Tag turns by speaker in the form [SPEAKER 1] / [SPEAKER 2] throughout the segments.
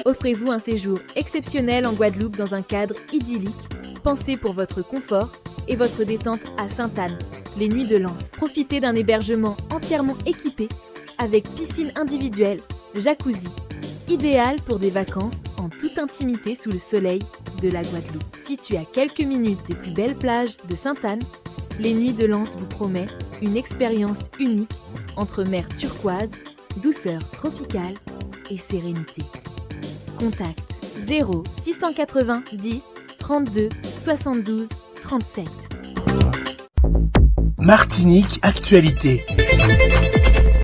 [SPEAKER 1] Offrez-vous un séjour exceptionnel en Guadeloupe dans un cadre idyllique, pensé pour votre confort et votre détente à Sainte-Anne, les Nuits de Lens. Profitez d'un hébergement entièrement équipé avec piscine individuelle, jacuzzi, idéal pour des vacances en toute intimité sous le soleil de la Guadeloupe. Situé à quelques minutes des plus belles plages de Sainte-Anne, les Nuits de Lens vous promet une expérience unique entre mer turquoise, douceur tropicale et sérénité. Contact 0 680 10 32 72 37.
[SPEAKER 2] Martinique Actualité.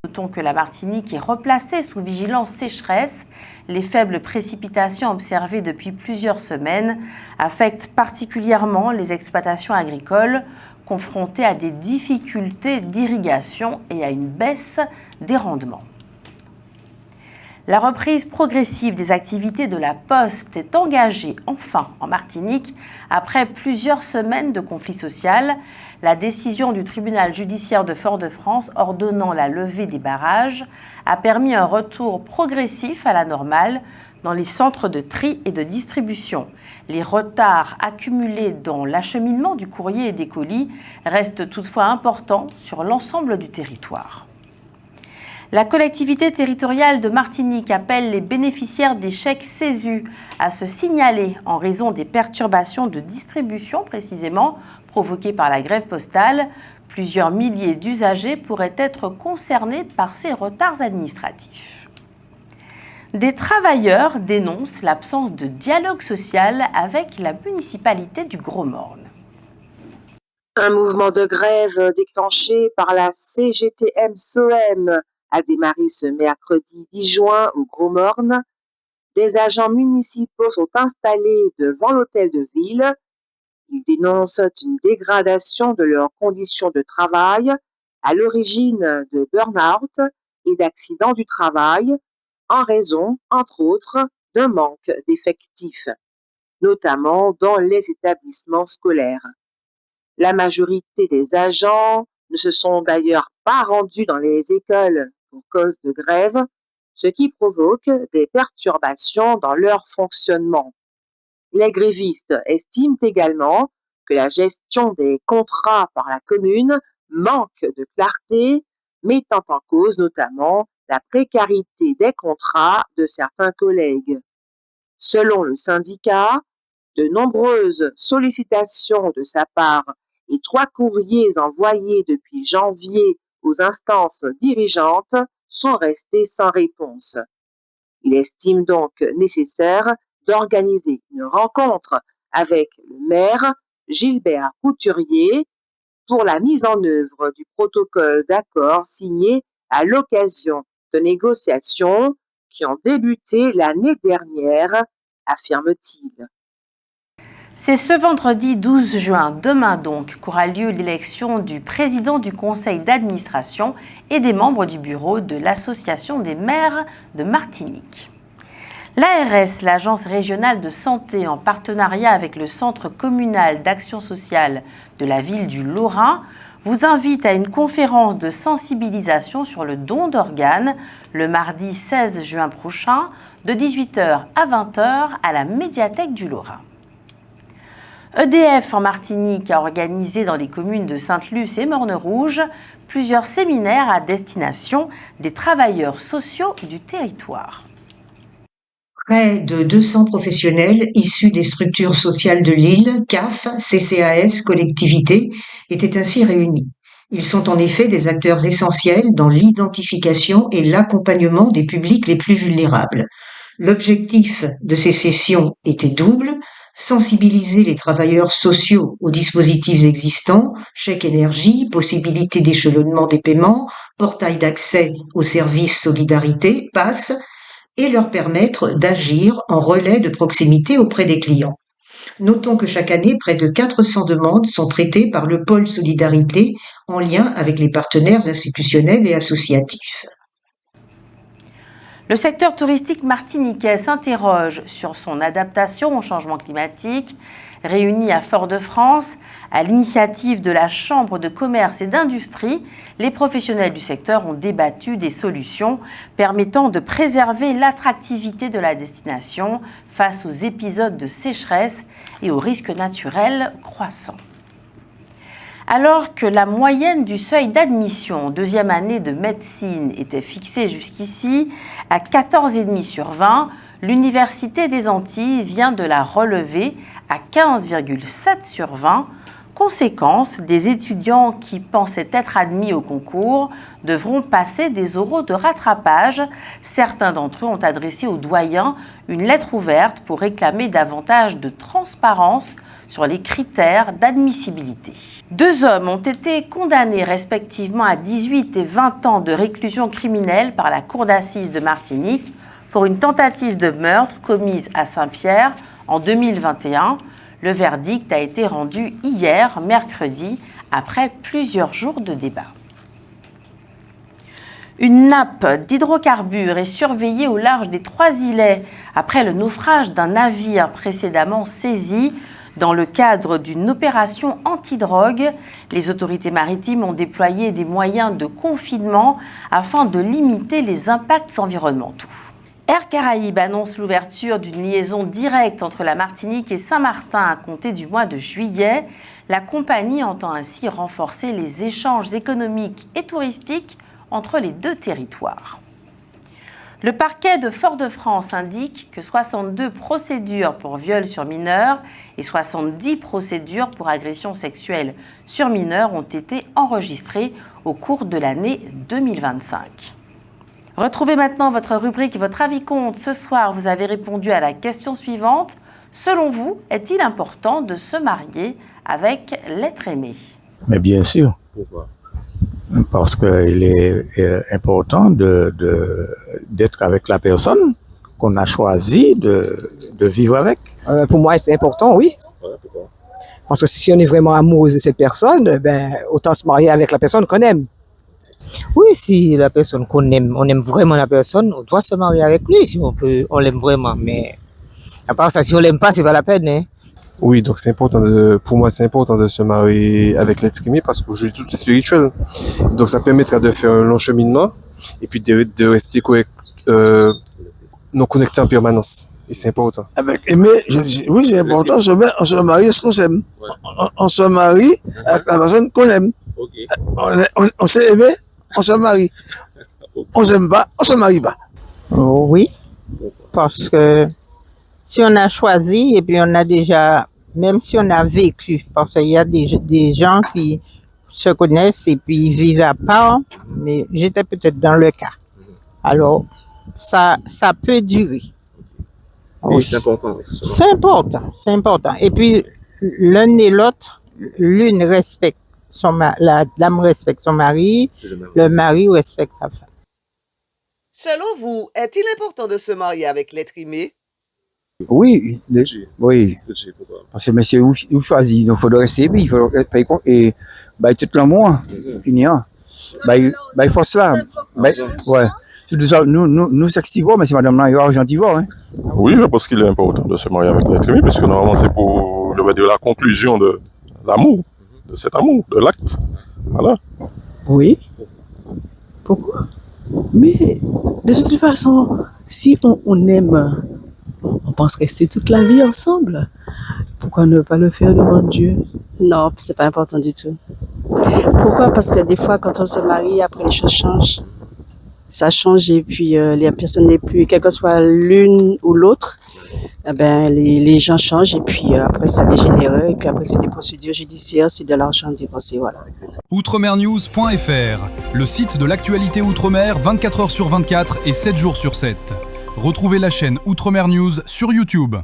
[SPEAKER 3] Notons que la Martinique est replacée sous vigilance sécheresse. Les faibles précipitations observées depuis plusieurs semaines affectent particulièrement les exploitations agricoles confrontées à des difficultés d'irrigation et à une baisse des rendements. La reprise progressive des activités de la Poste est engagée enfin en Martinique après plusieurs semaines de conflit social. La décision du tribunal judiciaire de Fort-de-France ordonnant la levée des barrages a permis un retour progressif à la normale dans les centres de tri et de distribution. Les retards accumulés dans l'acheminement du courrier et des colis restent toutefois importants sur l'ensemble du territoire. La collectivité territoriale de Martinique appelle les bénéficiaires des chèques CESU à se signaler en raison des perturbations de distribution précisément provoquées par la grève postale. Plusieurs milliers d'usagers pourraient être concernés par ces retards administratifs. Des travailleurs dénoncent l'absence de dialogue social avec la municipalité du Gros-Morne.
[SPEAKER 4] Un mouvement de grève déclenché par la CGTM-SOM a démarré ce mercredi 10 juin au Gros-Morne. Des agents municipaux sont installés devant l'hôtel de ville. Ils dénoncent une dégradation de leurs conditions de travail à l'origine de burn-out et d'accidents du travail en raison, entre autres, d'un manque d'effectifs, notamment dans les établissements scolaires. La majorité des agents ne se sont d'ailleurs pas rendus dans les écoles pour cause de grève, ce qui provoque des perturbations dans leur fonctionnement. Les grévistes estiment également que la gestion des contrats par la commune manque de clarté, mettant en cause notamment la précarité des contrats de certains collègues. Selon le syndicat, de nombreuses sollicitations de sa part et 3 courriers envoyés depuis janvier aux instances dirigeantes sont restés sans réponse. Il estime donc nécessaire d'organiser une rencontre avec le maire Gilbert Couturier pour la mise en œuvre du protocole d'accord signé à l'occasion de négociations qui ont débuté l'année dernière, affirme-t-il.
[SPEAKER 3] C'est ce vendredi 12 juin, demain donc, qu'aura lieu l'élection du président du conseil d'administration et des membres du bureau de l'Association des maires de Martinique. L'ARS, l'Agence régionale de santé, en partenariat avec le Centre communal d'action sociale de la ville du Lorrain, vous invite à une conférence de sensibilisation sur le don d'organes le mardi 16 juin prochain de 18h à 20h à la médiathèque du Lorrain. EDF en Martinique a organisé dans les communes de Sainte-Luce et Morne-Rouge plusieurs séminaires à destination des travailleurs sociaux du territoire.
[SPEAKER 5] Près de 200 professionnels issus des structures sociales de l'île, CAF, CCAS, collectivités, étaient ainsi réunis. Ils sont en effet des acteurs essentiels dans l'identification et l'accompagnement des publics les plus vulnérables. L'objectif de ces sessions était double: sensibiliser les travailleurs sociaux aux dispositifs existants, chèque énergie, possibilité d'échelonnement des paiements, portail d'accès aux services solidarité, PASS, et leur permettre d'agir en relais de proximité auprès des clients. Notons que chaque année, près de 400 demandes sont traitées par le pôle Solidarité en lien avec les partenaires institutionnels et associatifs.
[SPEAKER 3] Le secteur touristique martiniquais s'interroge sur son adaptation au changement climatique. Réunis à Fort-de-France, à l'initiative de la Chambre de commerce et d'industrie, les professionnels du secteur ont débattu des solutions permettant de préserver l'attractivité de la destination face aux épisodes de sécheresse et aux risques naturels croissants. Alors que la moyenne du seuil d'admission en deuxième année de médecine était fixée jusqu'ici à 14,5 sur 20, l'Université des Antilles vient de la relever à 15,7 sur 20. Conséquence, des étudiants qui pensaient être admis au concours devront passer des oraux de rattrapage. Certains d'entre eux ont adressé aux doyens une lettre ouverte pour réclamer davantage de transparence sur les critères d'admissibilité. 2 hommes ont été condamnés respectivement à 18 et 20 ans de réclusion criminelle par la Cour d'assises de Martinique pour une tentative de meurtre commise à Saint-Pierre en 2021. Le verdict a été rendu hier, mercredi, après plusieurs jours de débat. Une nappe d'hydrocarbures est surveillée au large des 3 îlets après le naufrage d'un navire précédemment saisi. Dans le cadre d'une opération antidrogue, les autorités maritimes ont déployé des moyens de confinement afin de limiter les impacts environnementaux. Air Caraïbes annonce l'ouverture d'une liaison directe entre la Martinique et Saint-Martin à compter du mois de juillet. La compagnie entend ainsi renforcer les échanges économiques et touristiques entre les 2 territoires. Le parquet de Fort-de-France indique que 62 procédures pour viol sur mineurs et 70 procédures pour agression sexuelle sur mineurs ont été enregistrées au cours de l'année 2025. Retrouvez maintenant votre rubrique « Votre avis compte ». Ce soir, vous avez répondu à la question suivante. Selon vous, est-il important de se marier avec l'être aimé ?
[SPEAKER 6] Mais bien sûr.
[SPEAKER 7] Pourquoi ?
[SPEAKER 6] Parce qu'il est important d'être avec la personne qu'on a choisi de vivre avec.
[SPEAKER 8] Pour moi, c'est important, oui.
[SPEAKER 7] Ouais, pourquoi ?
[SPEAKER 8] Parce que si on est vraiment amoureux de cette personne, autant se marier avec la personne qu'on aime. Oui, si la personne qu'on aime, on aime vraiment la personne, on doit se marier avec lui si on l'aime vraiment. Mais à part ça, si on l'aime pas, c'est pas la peine, hein.
[SPEAKER 7] Oui, donc c'est important pour moi, c'est important de se marier avec l'être aimé parce que je suis tout spirituel. Donc ça permettra de faire un long cheminement et puis de rester non connecté en permanence. Et c'est important.
[SPEAKER 9] Avec aimer, oui, c'est important, on se marie parce qu'on s'aime.
[SPEAKER 7] Ouais.
[SPEAKER 9] On se marie avec la personne qu'on aime.
[SPEAKER 7] Okay.
[SPEAKER 9] On s'est aimé, on se marie. On s'aime pas, on se marie pas.
[SPEAKER 10] Oh, oui, parce que si on a choisi et puis on a déjà, même si on a vécu, parce qu'il y a des gens qui se connaissent et puis vivent à part, mais j'étais peut-être dans le cas. Alors, ça peut durer.
[SPEAKER 7] Oui, c'est important.
[SPEAKER 10] C'est important. Et puis, l'un et l'autre, l'une respecte la dame respecte son mari, le mari respecte sa femme.
[SPEAKER 11] Selon vous, est-il important de se marier avec l'être aimé?
[SPEAKER 6] Oui, oui. Parce que monsieur, vous choisit, donc il faut rester, puis il faut payer compte, et tout l'amour, qu'il y a. Il faut cela. Ouais. Tout ça, nous s'activons, mais c'est madame là, il y aura gentiment, hein.
[SPEAKER 12] Oui, je pense qu'il est important de se marier avec l'être aimé, parce que normalement c'est pour, je vais dire, la conclusion de l'amour, de cet amour, de l'acte. Voilà.
[SPEAKER 13] Oui. Pourquoi? Mais de toute façon, si on aime, on pense rester toute la vie ensemble. Pourquoi ne pas le faire devant Dieu?
[SPEAKER 14] Non, c'est pas important du tout. Pourquoi? Parce que des fois, quand on se marie, après les choses changent. Ça change et puis les personnes n'est plus, quelle que soit l'une ou l'autre, les gens changent et puis après ça dégénère et puis après c'est des procédures judiciaires, c'est de l'argent dépensé, voilà.
[SPEAKER 15] Outremernews.fr, le site de l'actualité Outre-mer 24h sur 24 et 7 jours sur 7. Retrouvez la chaîne Outremer News sur YouTube.